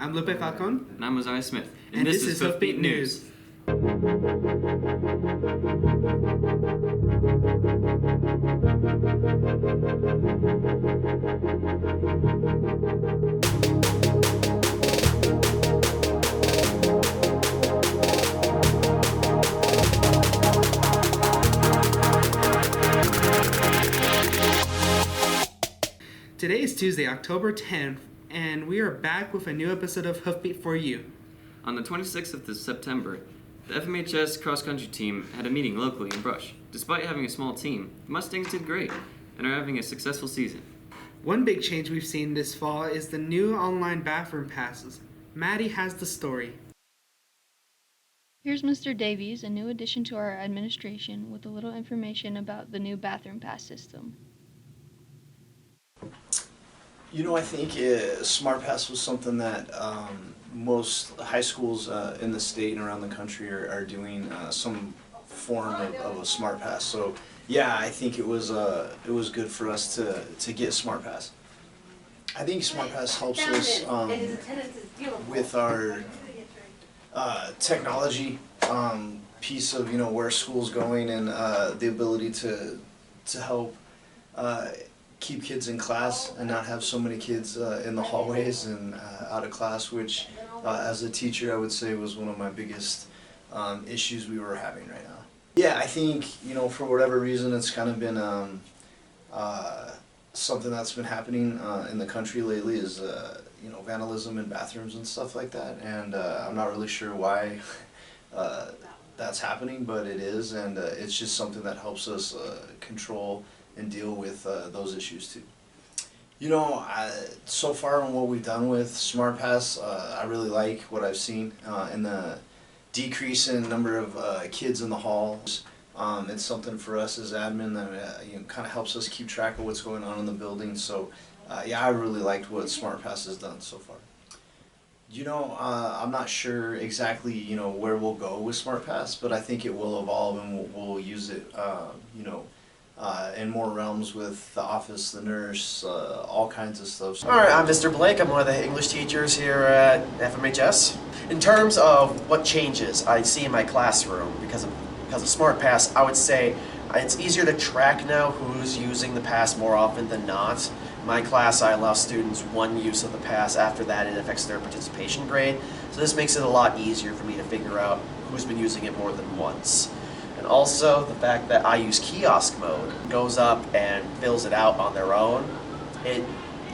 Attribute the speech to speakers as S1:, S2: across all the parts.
S1: I'm Lupe Falcon.
S2: And I'm Ozias Smith.
S1: And this is Hoofbeat News. Today is Tuesday, October 10th, and we are back with a new episode of Hoofbeat for you.
S2: On the 26th of September, the FMHS cross-country team had a meeting locally in Brush. Despite having a small team, the Mustangs did great and are having a successful season.
S1: One big change we've seen this fall is the new online bathroom passes. Maddie has the story.
S3: Here's Mr. Davies, a new addition to our administration, with a little information about the new bathroom pass system.
S4: You know, I think Smartpass was something that most high schools in the state and around the country are doing some form of a Smartpass. So yeah, I think it was good for us to get Smartpass. I think Smartpass helps us with our technology piece of where school's going and the ability to help keep kids in class and not have so many kids in the hallways and out of class, which as a teacher I would say was one of my biggest issues we were having right now. Yeah, I think for whatever reason it's kind of been something that's been happening in the country lately is vandalism in bathrooms and stuff like that, and I'm not really sure why that's happening, but it is, and it's just something that helps us control and deal with those issues too. So far on what we've done with Smartpass, I really like what I've seen in the decrease in number of kids in the halls. It's something for us as admin that kind of helps us keep track of what's going on in the building. So yeah, I really liked what Smartpass has done so far. I'm not sure exactly where we'll go with Smartpass, but I think it will evolve and we'll use it in more realms with the office, the nurse, all kinds of stuff.
S5: Alright, I'm Mr. Blake. I'm one of the English teachers here at FMHS. In terms of what changes I see in my classroom because of Smartpass, I would say it's easier to track now who's using the pass more often than not. In my class, I allow students one use of the pass. After that, it affects their participation grade. So this makes it a lot easier for me to figure out who's been using it more than once. And also the fact that I use kiosk mode, goes up and fills it out on their own. It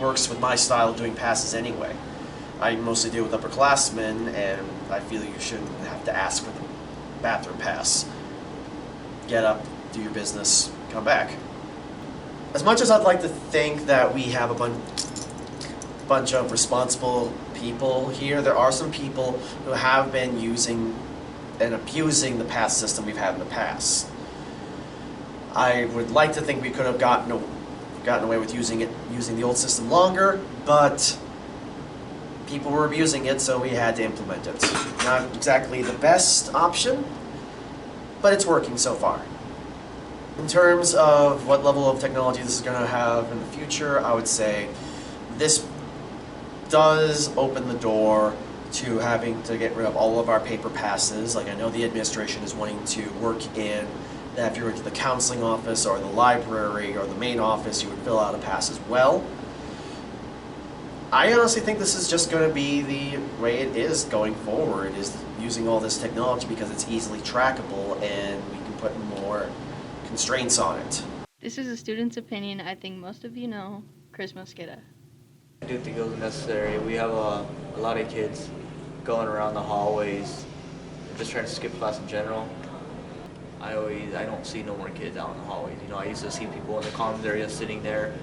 S5: works with my style of doing passes anyway. I mostly deal with upperclassmen, and I feel you shouldn't have to ask for the bathroom pass. Get up, do your business, come back. As much as I'd like to think that we have a bunch of responsible people here, there are some people who have been using and abusing the pass system we've had in the past. I would like to think we could have gotten away with using the old system longer, but people were abusing it, so we had to implement it. Not exactly the best option, but it's working so far. In terms of what level of technology this is going to have in the future, I would say this does open the door to having to get rid of all of our paper passes. Like, I know the administration is wanting to work in that if you went to the counseling office or the library or the main office, you would fill out a pass as well. I honestly think this is just going to be the way it is going forward, is using all this technology because it's easily trackable and we can put more constraints on it.
S3: This is a student's opinion. I think most of you know Chris Mosqueda.
S6: I do think it was necessary. We have a lot of kids going around the hallways, just trying to skip class in general. I don't see no more kids out in the hallways. I used to see people in the commons area sitting there,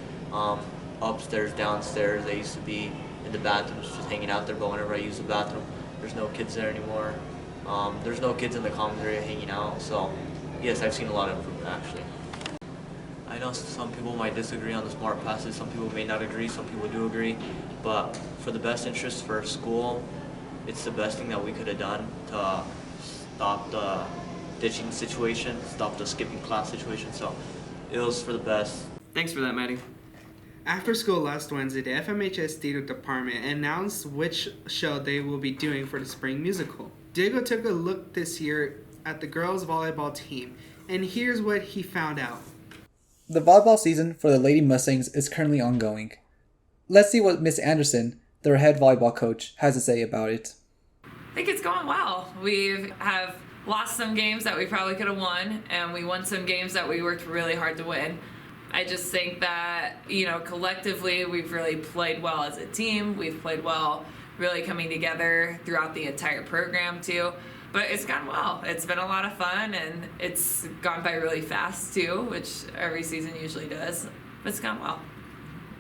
S6: upstairs, downstairs. They used to be in the bathrooms just hanging out there, but whenever I use the bathroom, there's no kids there anymore. There's no kids in the commons area hanging out, so yes, I've seen a lot of improvement actually. I know some people might disagree on the smart passes, some people may not agree, some people do agree, but for the best interest for school, it's the best thing that we could have done to stop the ditching situation, stop the skipping class situation, so it was for the best.
S2: Thanks for that, Maddie.
S1: After school last Wednesday, the FMHS Theater Department announced which show they will be doing for the spring musical. Diego took a look this year at the girls' volleyball team, and here's what he found out.
S7: The volleyball season for the Lady Mustangs is currently ongoing. Let's see what Miss Anderson, their head volleyball coach, has to say about it.
S8: I think it's going well. We have lost some games that we probably could have won, and we won some games that we worked really hard to win. I just think that, collectively we've really played well as a team. We've played well really coming together throughout the entire program too. But it's gone well. It's been a lot of fun, and it's gone by really fast too, which every season usually does. But it's gone well.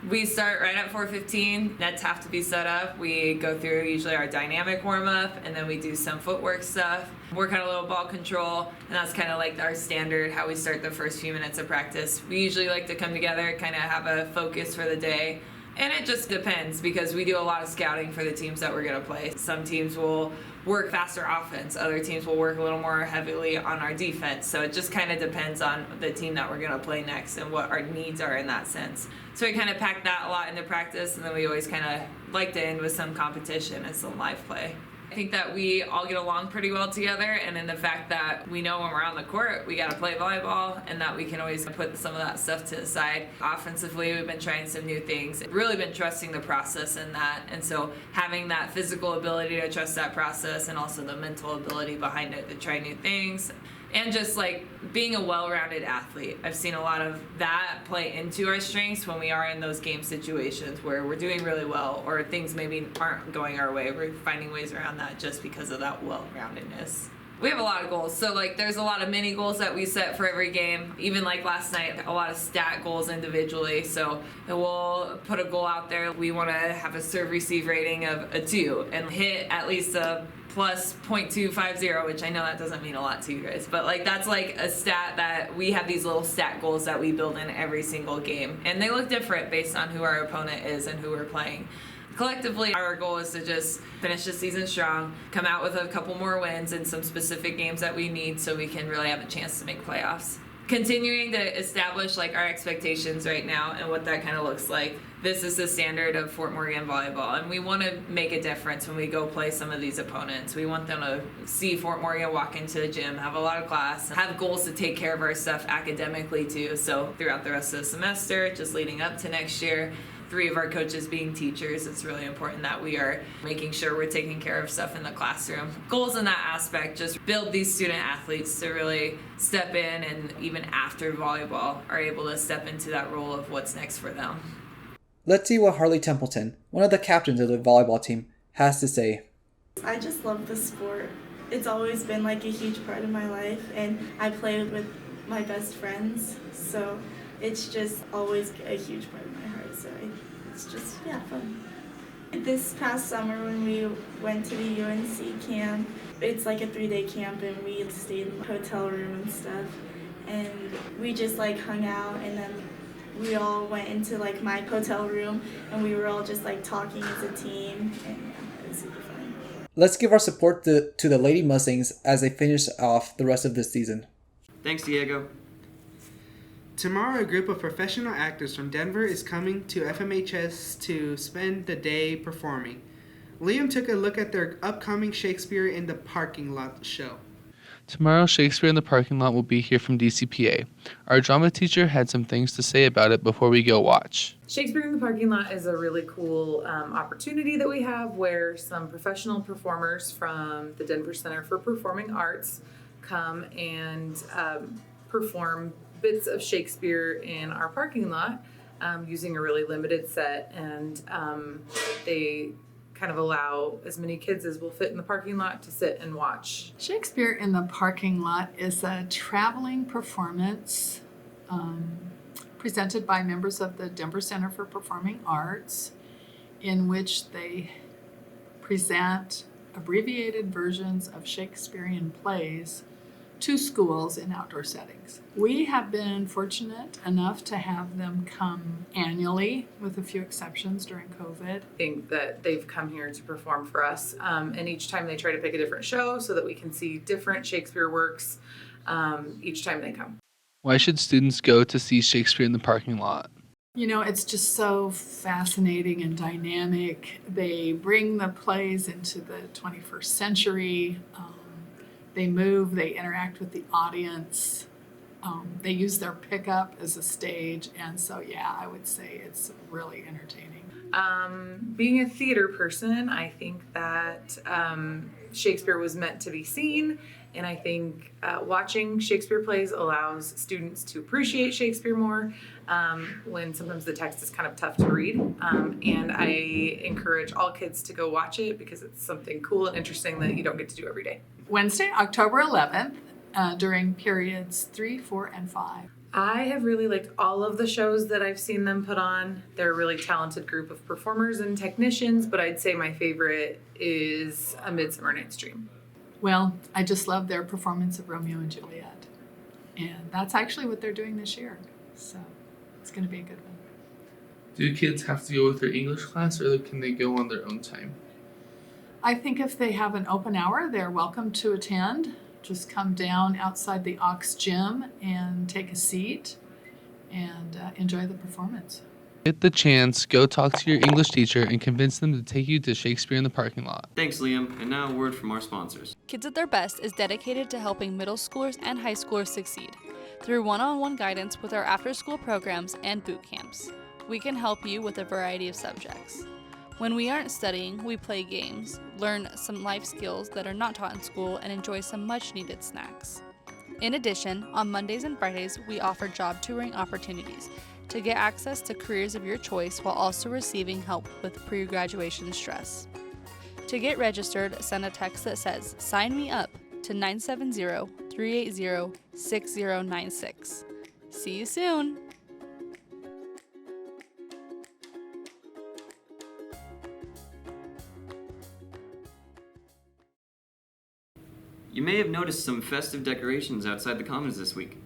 S8: We start right at 4:15. Nets have to be set up. We go through usually our dynamic warm-up, and then we do some footwork stuff, work on a little ball control, and that's kind of like our standard, how we start the first few minutes of practice. We usually like to come together, kind of have a focus for the day, and it just depends because we do a lot of scouting for the teams that we're going to play. Some teams will work faster offense. Other teams will work a little more heavily on our defense. So it just kind of depends on the team that we're going to play next and what our needs are in that sense. So we kind of pack that a lot into practice, and then we always kind of like to end with some competition and some live play. I think that we all get along pretty well together, and in the fact that we know when we're on the court we got to play volleyball, and that we can always put some of that stuff to the side. Offensively, we've been trying some new things, really been trusting the process in that, and so having that physical ability to trust that process and also the mental ability behind it to try new things. And just like being a well-rounded athlete. I've seen a lot of that play into our strengths when we are in those game situations where we're doing really well or things maybe aren't going our way. We're finding ways around that just because of that well-roundedness. We have a lot of goals. So like there's a lot of mini goals that we set for every game. Even like last night, a lot of stat goals individually. So we'll put a goal out there. We want to have a serve receive rating of a 2 and hit at least a plus 0.250, which I know that doesn't mean a lot to you guys, but like that's like a stat that we have these little stat goals that we build in every single game, and they look different based on who our opponent is and who we're playing. Collectively, our goal is to just finish the season strong, come out with a couple more wins in some specific games that we need so we can really have a chance to make playoffs. Continuing to establish like our expectations right now and what that kind of looks like. This is the standard of Fort Morgan volleyball, and we want to make a difference when we go play some of these opponents. We want them to see Fort Morgan walk into the gym, have a lot of class, have goals to take care of our stuff academically too. So throughout the rest of the semester, just leading up to next year, 3 of our coaches being teachers, it's really important that we are making sure we're taking care of stuff in the classroom. Goals in that aspect, just build these student athletes to really step in and even after volleyball are able to step into that role of what's next for them.
S7: Let's see what Harley Templeton, one of the captains of the volleyball team, has to say.
S9: I just love the sport. It's always been like a huge part of my life, and I play with my best friends, so it's just always a huge part of my heart, so it's just, fun. This past summer when we went to the UNC camp, it's like a 3-day camp, and we stayed in the hotel room and stuff, and we just like hung out, and then we all went into like my hotel room, and we were all just like talking as a team, and it was super fun.
S7: Let's give our support to the Lady Mustangs as they finish off the rest of this season.
S2: Thanks, Diego.
S1: Tomorrow, a group of professional actors from Denver is coming to FMHS to spend the day performing. Liam took a look at their upcoming Shakespeare in the Parking Lot show.
S10: Tomorrow, Shakespeare in the Parking Lot will be here from DCPA. Our drama teacher had some things to say about it before we go watch.
S11: Shakespeare in the Parking Lot is a really cool opportunity that we have where some professional performers from the Denver Center for Performing Arts come and perform bits of Shakespeare in our parking lot using a really limited set, and they kind of allow as many kids as will fit in the parking lot to sit and watch.
S12: Shakespeare in the Parking Lot is a traveling performance presented by members of the Denver Center for Performing Arts, in which they present abbreviated versions of Shakespearean plays to schools in outdoor settings. We have been fortunate enough to have them come annually, with a few exceptions during COVID.
S11: I think that they've come here to perform for us, and each time they try to pick a different show so that we can see different Shakespeare works each time they come.
S10: Why should students go to see Shakespeare in the Parking Lot?
S12: You know, it's just so fascinating and dynamic. They bring the plays into the 21st century. They move, they interact with the audience. They use their pickup as a stage. And so, yeah, I would say it's really entertaining.
S11: Being a theater person, I think that Shakespeare was meant to be seen. And I think watching Shakespeare plays allows students to appreciate Shakespeare more when sometimes the text is kind of tough to read. And I encourage all kids to go watch it because it's something cool and interesting that you don't get to do every day.
S12: Wednesday, October 11th, during periods 3, 4, and 5.
S11: I have really liked all of the shows that I've seen them put on. They're a really talented group of performers and technicians, but I'd say my favorite is A Midsummer Night's Dream.
S12: Well, I just love their performance of Romeo and Juliet. And that's actually what they're doing this year. So it's going to be a good one.
S10: Do kids have to go with their English class, or can they go on their own time?
S12: I think if they have an open hour, they're welcome to attend. Just come down outside the Aux Gym and take a seat and enjoy the performance.
S10: Get the chance, go talk to your English teacher and convince them to take you to Shakespeare in the parking lot.
S2: Thanks, Liam. And now a word from our sponsors.
S13: Kids at Their Best is dedicated to helping middle schoolers and high schoolers succeed. Through one-on-one guidance with our after-school programs and boot camps, we can help you with a variety of subjects. When we aren't studying, we play games, learn some life skills that are not taught in school, and enjoy some much-needed snacks. In addition, on Mondays and Fridays, we offer job touring opportunities to get access to careers of your choice while also receiving help with pre-graduation stress. To get registered, send a text that says, "Sign me up" to 970-380-6096. See you soon!
S2: You may have noticed some festive decorations outside the Commons this week.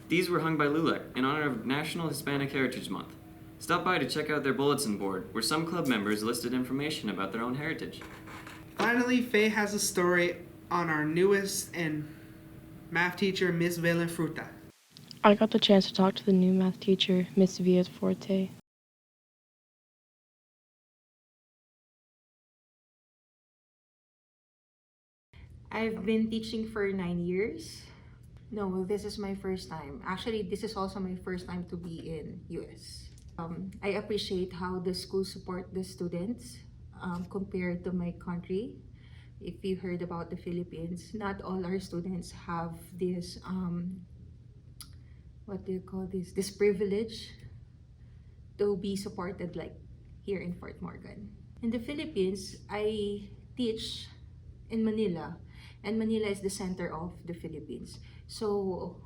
S2: These were hung by LULAC in honor of National Hispanic Heritage Month. Stop by to check out their bulletin board, where some club members listed information about their own heritage.
S1: Finally, Faye has a story on our newest and math teacher, Miss Villafuerte.
S14: I got the chance to talk to the new math teacher, Miss Villafuerte.
S15: I've been teaching for 9 years. No, this is my first time. Actually, this is also my first time to be in US. I appreciate how the school support the students compared to my country. If you heard about the Philippines, not all our students have this, what do you call this? This privilege to be supported like here in Fort Morgan. In the Philippines, I teach in Manila, and Manila is the center of the Philippines. So,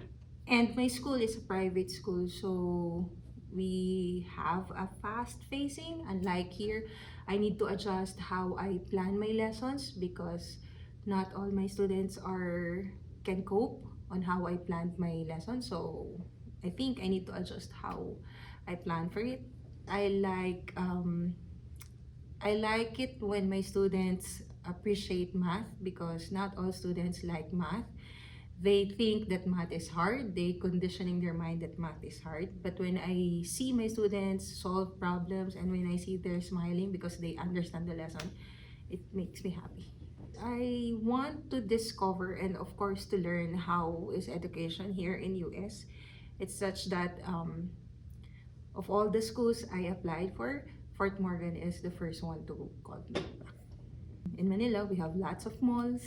S15: and my school is a private school, so we have a fast pacing. Unlike here, I need to adjust how I plan my lessons because not all my students can cope on how I planned my lesson. So I think I need to adjust how I plan for it. I like it when my students appreciate math because not all students like math. They think that math is hard. They conditioning their mind that math is hard. But when I see my students solve problems and when I see they're smiling because they understand the lesson, it makes me happy. I want to discover and of course to learn how is education here in US. It's such that of all the schools I applied for, Fort Morgan is the first one to call me back. In Manila, we have lots of malls.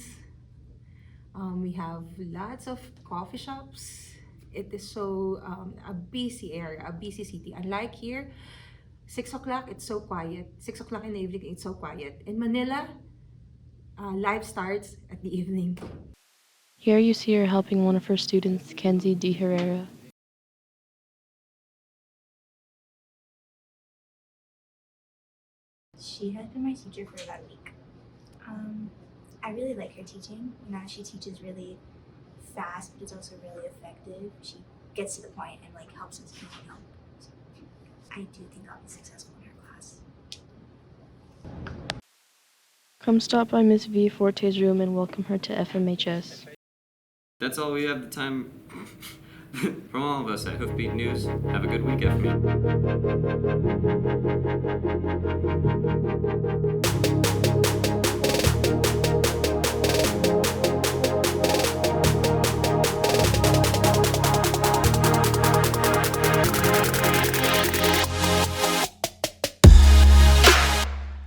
S15: We have lots of coffee shops. It is so a busy area, a busy city. Unlike here, 6 o'clock, it's so quiet. 6 o'clock in the evening, it's so quiet. In Manila, life starts at the evening.
S14: Here you see her helping one of her students, Kenzie D. Herrera.
S16: She has been my teacher for about a week. I really like her teaching. You know, she teaches really fast, but it's also really effective. She gets to the point and like helps us to help. So I do think I'll be successful in her class.
S14: Come stop by Miss Villafuerte's room and welcome her to FMHS.
S2: That's all we have From all of us at Hoofbeat News, have a good week, FMHS.